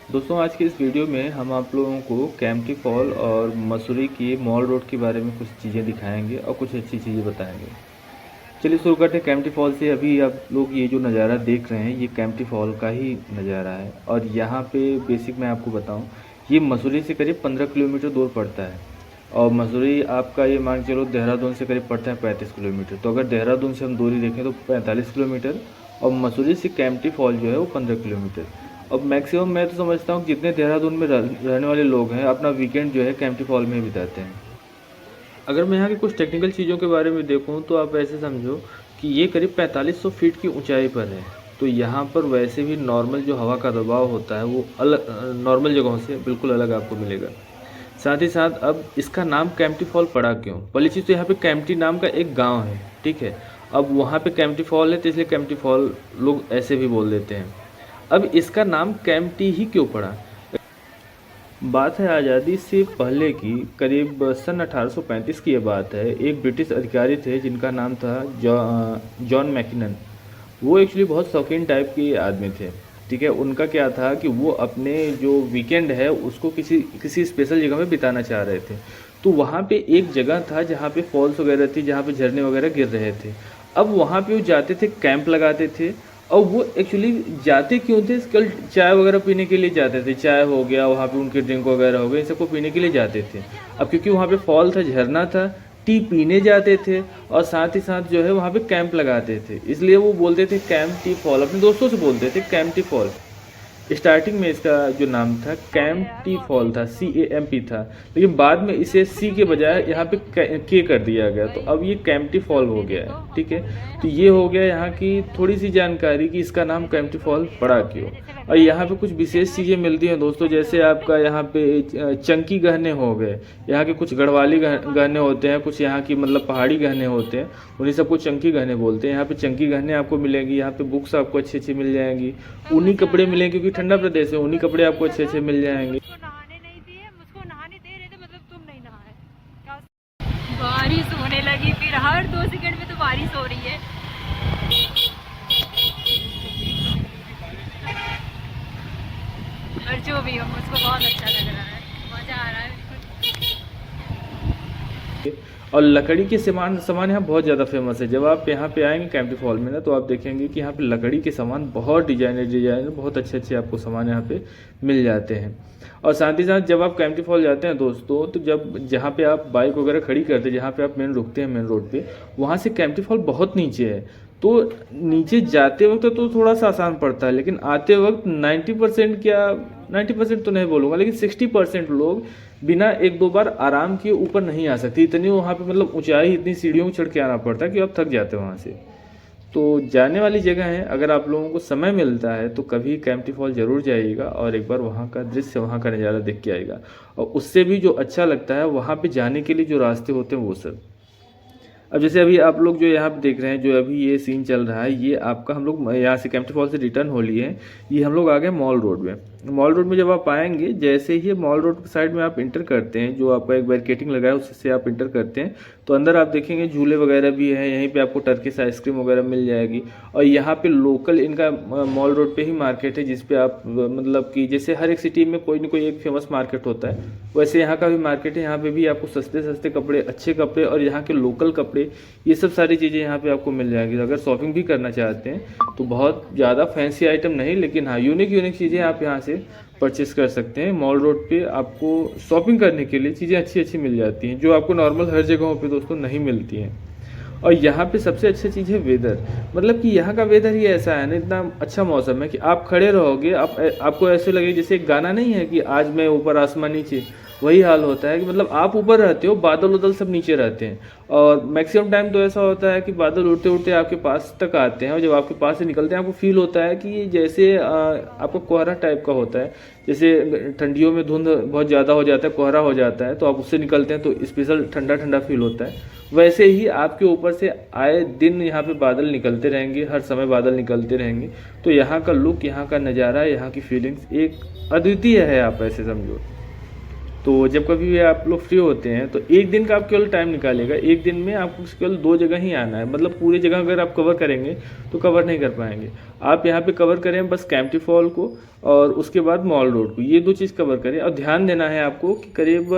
दोस्तों आज की इस वीडियो में हम आप लोगों को कैंपटी फॉल और मसूरी की मॉल रोड के बारे में कुछ चीज़ें दिखाएंगे और कुछ अच्छी चीज़ें बताएंगे। चलिए शुरू करते हैं कैंपटी फॉल से। अभी आप लोग ये जो नज़ारा देख रहे हैं ये कैंपटी फॉल का ही नज़ारा है और यहाँ पे बेसिक मैं आपको बताऊँ, ये मसूरी से करीब 15 किलोमीटर दूर पड़ता है और मसूरी आपका ये मान के चलो देहरादून से करीब पड़ता है 35 किलोमीटर। तो अगर देहरादून से हम दूरी देखें तो 45 किलोमीटर और मसूरी से कैंपटी फॉल जो है वो 15 किलोमीटर। अब मैक्सिमम मैं तो समझता हूँ जितने देहरादून में रहने वाले लोग हैं अपना वीकेंड जो है कैंपटी फॉल में बिताते हैं। अगर मैं यहाँ की कुछ टेक्निकल चीज़ों के बारे में देखूँ तो आप ऐसे समझो कि ये करीब 4500 फीट की ऊंचाई पर है। तो यहाँ पर वैसे भी नॉर्मल जो हवा का दबाव होता है वो अलग नॉर्मल जगहों से बिल्कुल अलग आपको मिलेगा। साथ ही साथ अब इसका नाम कैंपटी फॉल पड़ा क्यों? पहली चीज़ तो यहाँ पे कैंपटी नाम का एक गांव है, ठीक है। अब वहाँ पे कैंपटी फॉल है तो इसलिए कैंपटी फॉल लोग ऐसे भी बोल देते हैं। अब इसका नाम कैंपटी ही क्यों पड़ा? बात है आज़ादी से पहले की, करीब सन 1835 की ये बात है। एक ब्रिटिश अधिकारी थे जिनका नाम था जॉन मैकिनन। वो एक्चुअली बहुत शौकीन टाइप के आदमी थे, ठीक है। उनका क्या था कि वो अपने जो वीकेंड है उसको किसी किसी स्पेशल जगह में बिताना चाह रहे थे। तो वहाँ पे एक जगह था जहाँ पे फॉल्स वगैरह थी, जहाँ पे झरने वगैरह गिर रहे थे। अब वहाँ पे वो जाते थे, कैंप लगाते थे। और वो एक्चुअली जाते क्यों थे? कल चाय वगैरह पीने के लिए जाते थे। चाय हो गया, वहाँ पे उनके ड्रिंक वगैरह हो गए, इन सबको पीने के लिए जाते थे। अब क्योंकि वहाँ पे फॉल था, झरना था, टी पीने जाते थे और साथ ही साथ जो है वहाँ पे कैंप लगाते थे, इसलिए वो बोलते थे कैंप टी फॉल। अपने दोस्तों से बोलते थे कैंप टी फॉल। स्टार्टिंग में इसका जो नाम था कैंपटी फॉल था, CAMP था, लेकिन बाद में इसे C के बजाय यहाँ पे K कर दिया गया। तो अब ये कैंपटी फॉल हो गया है, ठीक है। तो ये हो गया यहाँ की थोड़ी सी जानकारी कि इसका नाम कैंपटी फॉल पड़ा क्यों। और यहाँ पे कुछ विशेष चीज़ें मिलती हैं दोस्तों, जैसे आपका यहाँ पे चंकी गहने हो गए, यहाँ के कुछ गढ़वाली गहने होते हैं, कुछ यहाँ की मतलब पहाड़ी गहने होते हैं, उन्हीं सबको चंकी गहने बोलते हैं। यहाँ पे चंकी गहने आपको मिलेंगी। यहाँ पे बुक्स आपको अच्छी अच्छी मिल जाएंगी। ऊनी कपड़े मिलेंगे क्योंकि ठंडा प्रदेश है, ऊनी कपड़े आपको अच्छे अच्छे मिल जाएंगे। नहाने नहीं दिए, मुझको नहाने दे रहे थे, मतलब तुम नहीं नहाए। बारिश होने लगी, फिर हर 2 सेकंड में तो बारिश हो रही है। और जो भी हो, मुझको बहुत अच्छा लग रहा है, मजा आ रहा है। और लकड़ी के सामान सामान यहाँ बहुत ज़्यादा फेमस है। जब आप यहाँ पे आएंगे कैंपटी फॉल में ना, तो आप देखेंगे कि यहाँ पे लकड़ी के सामान बहुत डिजाइनर बहुत अच्छे अच्छे आपको सामान यहाँ पे मिल जाते हैं। और साथ ही साथ जब आप कैंपटी फॉल जाते हैं दोस्तों, तो जब जहाँ पे आप बाइक वगैरह खड़ी करते हैं, जहाँ पे आप मेन रुकते हैं मेन रोड पे, वहाँ से कैंपटी फॉल बहुत नीचे है। तो नीचे जाते वक्त तो थोड़ा सा आसान पड़ता है, लेकिन आते वक्त 90% क्या, 90% तो नहीं बोलूँगा, लेकिन 60% लोग बिना एक दो बार आराम किए ऊपर नहीं आ सकती। इतनी वहाँ पे मतलब ऊंचाई, इतनी सीढ़ियों को चढ़ के आना पड़ता है कि आप थक जाते हो वहाँ से। तो जाने वाली जगह है, अगर आप लोगों को समय मिलता है तो कभी कैंपटी फॉल ज़रूर जाइएगा और एक बार वहाँ का दृश्य, वहाँ का नज़ारा देख के आएगा। और उससे भी जो अच्छा लगता है, वहाँ पे जाने के लिए जो रास्ते होते हैं वो सब। अब जैसे अभी आप लोग जो यहाँ पे देख रहे हैं, जो अभी ये सीन चल रहा है, ये आपका हम लोग यहाँ से कैंपटी फॉल से रिटर्न हो लिए हैं। ये हम लोग आ गए मॉल रोड में। मॉल रोड में जब आप आएंगे, जैसे ही मॉल रोड साइड में आप इंटर करते हैं, जो आपका एक बैरिकेटिंग लगा है उससे आप इंटर करते हैं, तो अंदर आप देखेंगे झूले वगैरह भी हैं। यहीं पे आपको टर्किश आइसक्रीम वगैरह मिल जाएगी। और यहाँ पे लोकल इनका मॉल रोड पे ही मार्केट है, जिसपे आप मतलब कि जैसे हर एक सिटी में कोई ना कोई एक फेमस मार्केट होता है, वैसे यहाँ का भी मार्केट है। यहाँ पे भी आपको सस्ते सस्ते कपड़े, अच्छे कपड़े और यहाँ के लोकल कपड़े, ये सब सारी चीज़ें यहाँ पे आपको मिल जाएंगी। अगर शॉपिंग भी करना चाहते हैं तो बहुत ज़्यादा फैंसी आइटम नहीं, लेकिन हाँ यूनिक चीज़ें आप यहाँ से परचेस कर सकते हैं। मॉल रोड पे आपको शॉपिंग करने के लिए चीज़ें अच्छी अच्छी मिल जाती हैं, जो आपको नॉर्मल हर जगहों पे दोस्तों नहीं मिलती हैं। और यहाँ पे सबसे अच्छी चीज़ है वेदर, मतलब कि यहाँ का वेदर ही ऐसा है ना, इतना अच्छा मौसम है कि आप खड़े रहोगे, आपको ऐसे लगेगा जैसे एक गाना नहीं है कि आज मैं ऊपर आसमान नीचे, वही हाल होता है कि मतलब आप ऊपर रहते हो, बादल उदल सब नीचे रहते हैं। और मैक्सिमम टाइम तो ऐसा होता है कि बादल उड़ते उड़ते आपके पास तक आते हैं, और जब आपके पास से निकलते हैं आपको फील होता है कि जैसे आपको कोहरा टाइप का होता है। जैसे ठंडियों में धुंध बहुत ज़्यादा हो जाता है, कोहरा हो जाता है, तो आप उससे निकलते हैं तो स्पेशल ठंडा ठंडा फील होता है। वैसे ही आपके ऊपर से आए दिन यहाँ पे बादल निकलते रहेंगे, हर समय बादल निकलते रहेंगे। तो यहाँ का लुक, यहाँ का नज़ारा, यहाँ की फीलिंग्स एक अद्वितीय है, आप ऐसे समझो। तो तो जब कभी भी आप लोग फ्री होते हैं तो एक दिन का आप केवल टाइम निकालिएगा, एक दिन में आपको केवल 2 जगह ही आना है। मतलब पूरी जगह अगर आप कवर करेंगे तो कवर नहीं कर पाएंगे। आप यहाँ पे कवर करें बस कैंपटी फॉल को और उसके बाद मॉल रोड को, ये 2 चीज़ कवर करें। और ध्यान देना है आपको कि करीब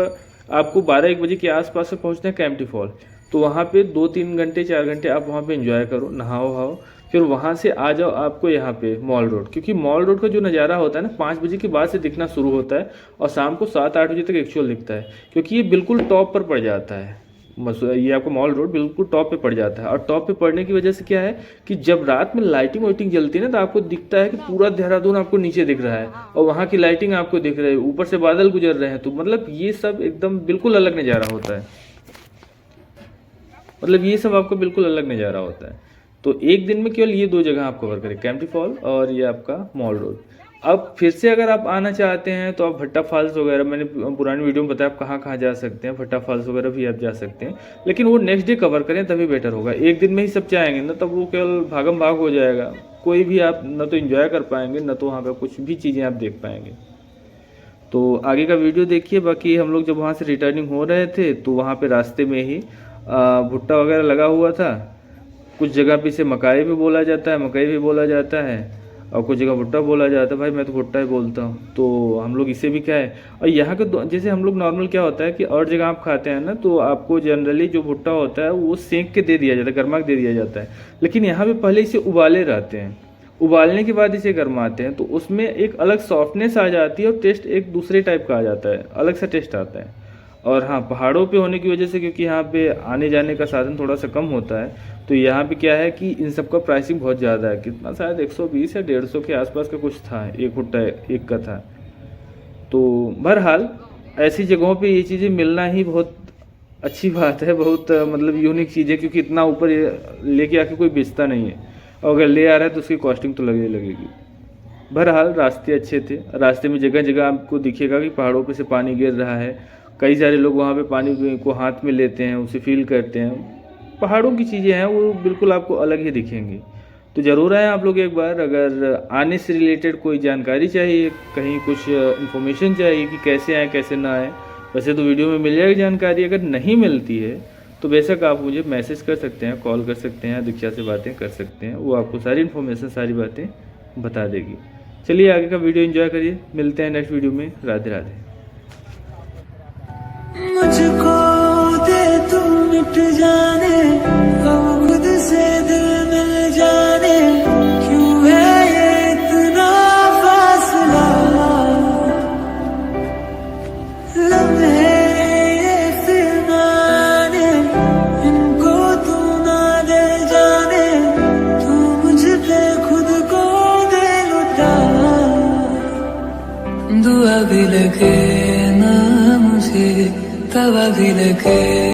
आपको 12-1 बजे के आसपास से पहुँचना है कैंपटी फॉल। तो वहाँ पे 2-3 घंटे 4 घंटे आप वहाँ पे एंजॉय करो, नहाओ वहाओ, फिर वहाँ से आ जाओ आपको यहाँ पे मॉल रोड। क्योंकि मॉल रोड का जो नज़ारा होता है ना 5 बजे के बाद से दिखना शुरू होता है और शाम को 7-8 बजे तक एक्चुअल दिखता है, क्योंकि ये बिल्कुल टॉप पर पड़ जाता है। ये आपको मॉल रोड बिल्कुल टॉप पे पड़ जाता है। और टॉप पे पड़ने की वजह से क्या है कि जब रात में लाइटिंग वाइटिंग जलती है ना तो आपको दिखता है कि पूरा देहरादून आपको नीचे दिख रहा है और वहाँ की लाइटिंग आपको दिख रही है, ऊपर से बादल गुजर रहे हैं। तो मतलब ये सब एकदम बिल्कुल अलग नज़ारा होता है। मतलब ये सब आपको बिल्कुल अलग नज़ारा होता है। तो एक दिन में केवल ये 2 जगह आप कवर करें, कैंपटी फॉल और ये आपका मॉल रोड। अब फिर से अगर आप आना चाहते हैं तो आप भट्टा फॉल्स वगैरह, मैंने पुरानी वीडियो में बताया आप कहाँ कहाँ जा सकते हैं, भट्टा फॉल्स वगैरह भी आप जा सकते हैं, लेकिन वो नेक्स्ट डे कवर करें तभी बेटर होगा। एक दिन में ही सब जाएंगे ना तब वो केवल भागम भाग हो जाएगा, कोई भी आप न तो इन्जॉय कर पाएंगे न तो वहाँ का कुछ भी चीज़ें आप देख पाएंगे। तो आगे का वीडियो देखिए। बाकी हम लोग जब वहाँ से रिटर्निंग हो रहे थे तो वहाँ पे रास्ते में ही भुट्टा वगैरह लगा हुआ था। कुछ जगह पे इसे मकाई भी बोला जाता है, मकई भी बोला जाता है, और कुछ जगह भुट्टा बोला जाता है। भाई मैं तो भुट्टा ही बोलता हूँ। तो हम लोग इसे भी क्या है, और यहाँ के जैसे हम लोग नॉर्मल क्या होता है कि और जगह आप खाते हैं ना तो आपको जनरली जो भुट्टा होता है वो सेंक के दे दिया जाता है, गर्मा के दे दिया जाता है। लेकिन यहाँ पे पहले इसे उबाले रहते हैं, उबालने के बाद इसे गरमाते हैं तो उसमें एक अलग सॉफ्टनेस आ जाती है और टेस्ट एक दूसरे टाइप का आ जाता है, अलग सा टेस्ट आता है। और हाँ, पहाड़ों पे होने की वजह से क्योंकि यहाँ पे आने जाने का साधन थोड़ा सा कम होता है तो यहाँ पे क्या है कि इन सब का प्राइसिंग बहुत ज़्यादा है। कितना, शायद 120 या 150 के आसपास का कुछ था, एक भुट्टा एक का था। तो बहरहाल ऐसी जगहों पे ये चीज़ें मिलना ही बहुत अच्छी बात है, बहुत मतलब यूनिक चीज़ है, क्योंकि इतना ऊपर लेके आके कोई बेचता नहीं है, और अगर ले आ रहा है तो उसकी कॉस्टिंग तो लगेगी। बहरहाल रास्ते अच्छे थे, रास्ते में जगह जगह आपको दिखेगा कि पहाड़ों पे से पानी गिर रहा है। कई सारे लोग वहाँ पे पानी को हाथ में लेते हैं, उसे फील करते हैं। पहाड़ों की चीज़ें हैं वो बिल्कुल आपको अलग ही दिखेंगी। तो ज़रूर आएँ आप लोग एक बार। अगर आने से रिलेटेड कोई जानकारी चाहिए, कहीं कुछ इन्फॉर्मेशन चाहिए कि कैसे आएँ कैसे ना आएँ, वैसे तो वीडियो में मिल जाएगी जानकारी। अगर नहीं मिलती है तो बेशक आप मुझे मैसेज कर सकते हैं, कॉल कर सकते हैं, दीक्षा से बातें कर सकते हैं, वो आपको सारी इन्फॉर्मेशन सारी बातें बता देगी। चलिए आगे का वीडियो एंजॉय करिए, मिलते हैं नेक्स्ट वीडियो में। राधे राधे। मुझको दे तू मिट जाने, अब खुद से दिल मिल जाने, क्यों है ये इतना फासला, लम्हे ये फिरमाने, इनको तू ना दे जाने, तू मुझ पे खुद को दे लुटा, दुआ भी लगे ना मुझे, तवा भी लगे।